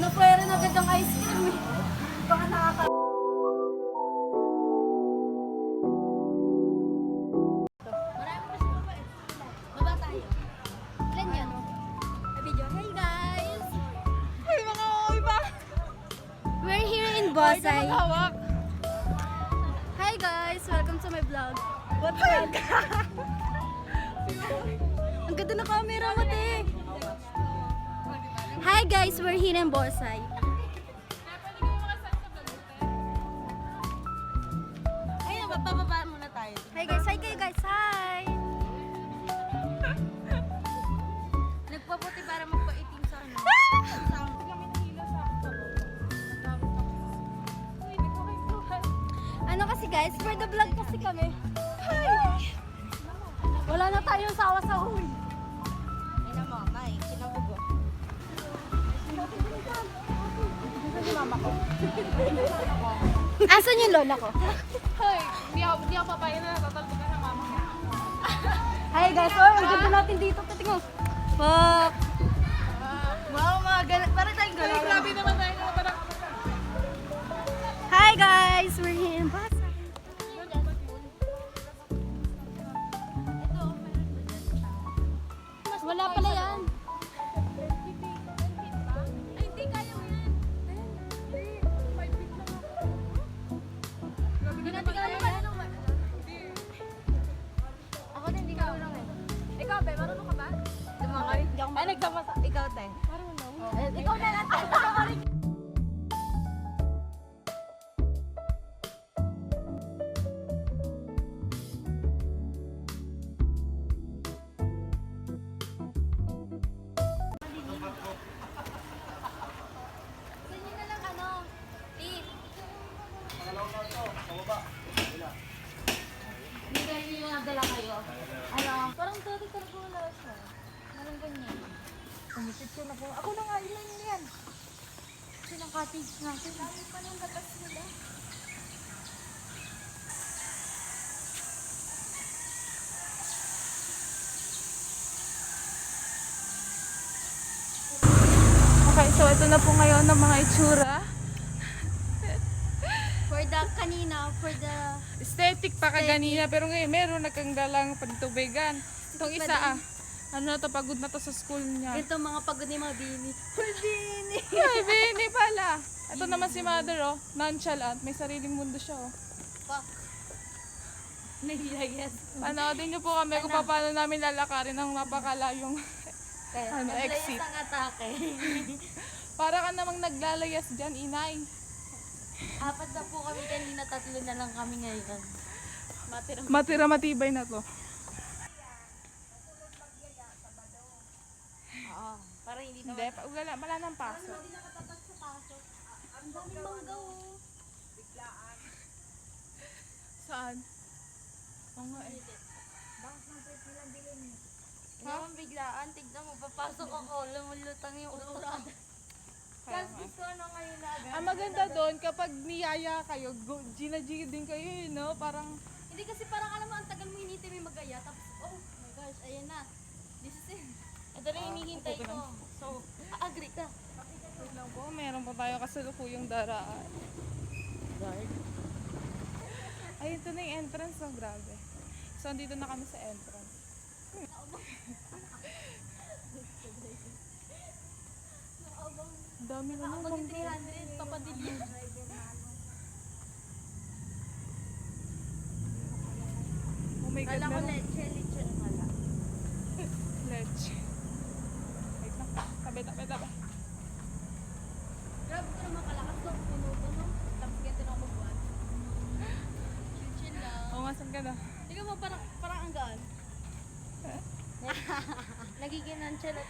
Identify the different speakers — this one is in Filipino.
Speaker 1: Pinapuweran agad ang ice cream eh. Baka nakaka... Marami pa siya baba eh. Baba tayo. Ilan yan? Video. Hey guys!
Speaker 2: Ay, mga iba!
Speaker 1: We're here in Bosay. Hi guys! Welcome to my vlog.
Speaker 2: What the
Speaker 1: Ang ganda ng camera mo, te! Hi guys! We're here in Bosay.
Speaker 2: Ayun, bababa muna tayo.
Speaker 1: Hi guys! Hi kayo guys! Hi! Nagpaputi para magpaitim sa ano. Ano kasi guys, for the vlog kasi kami. Hi! Wala na tayong sawa sa uwi.
Speaker 2: Ay na mama eh, kinabugo.
Speaker 1: Asan yung lola ko?
Speaker 2: Hoy, hindi ako papaya na natatalbog ka ng mama ko.
Speaker 1: Hi guys! Oh, ang ganda natin dito. Tingnan mo. Fuck!
Speaker 2: Wow, mga galat. Parang tayong galat. Grabe naman tayo na parang...
Speaker 1: Hi guys! We're here in Bosay. Wala pala yan.
Speaker 2: Ay, hindi kaya mo yan.
Speaker 1: Hindi natin kaya yan. Ako din, hindi ka lang eh.
Speaker 2: Ikaw, be, marunong ka ba?
Speaker 1: Lumakay.
Speaker 2: Ay, nagsamasa. Ikaw, te.
Speaker 1: Marunong. Ikaw na lang tayo. Dala kayo. Ano? Parang dati talaga wala siya. Parang ganyan.
Speaker 2: Pumisip na po. Ako na nga, ilan yan?
Speaker 1: Sinang cottage natin. Dami pa ng gatas nila.
Speaker 2: Okay, so ito na po ngayon ng mga itsura.
Speaker 1: For the kanina, for the...
Speaker 2: Aesthetic pa kaganina, pero ngayon meron nagkanggalang pantubigan. Itong isa ano na to, pagod na to sa school niya.
Speaker 1: Ito mga pagod ni mga bini. Bini!
Speaker 2: Ay, Bini pala. Ito naman si Mother, oh. Nonchalant. May sariling mundo siya, oh.
Speaker 1: Fuck. Nahiyayas.
Speaker 2: Panoodin niyo po kami kung paano namin lalakarin ang napakalayong exit.
Speaker 1: Ang atake.
Speaker 2: Para ka namang naglalayas dyan, inay.
Speaker 1: Apat na po kami kanina, 3 na lang kami ngayon.
Speaker 2: Matira matibay na to.
Speaker 1: Oo. Para hindi
Speaker 2: Hindi, wala nang pasok.
Speaker 1: Hindi nakatatak sa pasok. Ang daming mangga oh.
Speaker 2: Saan? Oo nga eh.
Speaker 1: Hindi naman biglaan. Tignan mo, papasok ako. Lumulutang yung ulo.
Speaker 2: Kaya
Speaker 1: Kasi
Speaker 2: nga.
Speaker 1: gusto ano ngayon na agad.
Speaker 2: Ang maganda doon, kapag niyaya kayo, Gina din kayo, no? Parang,
Speaker 1: Hindi kasi parang alam mo, ang tagal mo hinihintay may magaya. Tapos, oh my gosh, ayan na. This is it. Ito na yung hinihintay
Speaker 2: okay
Speaker 1: ko.
Speaker 2: lang.
Speaker 1: So, agree ka.
Speaker 2: wait lang po, meron po tayo kasalukuyang daraan.
Speaker 1: Guard.
Speaker 2: Ay, ito na yung entrance, oh, grabe. So, andito na kami sa entrance. Dami na
Speaker 1: Ako
Speaker 2: naman.
Speaker 1: din 300, papadilya.
Speaker 2: Oh my God,
Speaker 1: Kala ko
Speaker 2: meron.
Speaker 1: leche na pala.
Speaker 2: Leche. Wait lang. Tabi.
Speaker 1: Grabe ko naman kalakas to. Puno-puno. Tapos ganito na ako magbuhat. Chill lang.
Speaker 2: Oo, masan ka na?
Speaker 1: Tingnan mo, parang ang gaan. Nagiging nonchalant.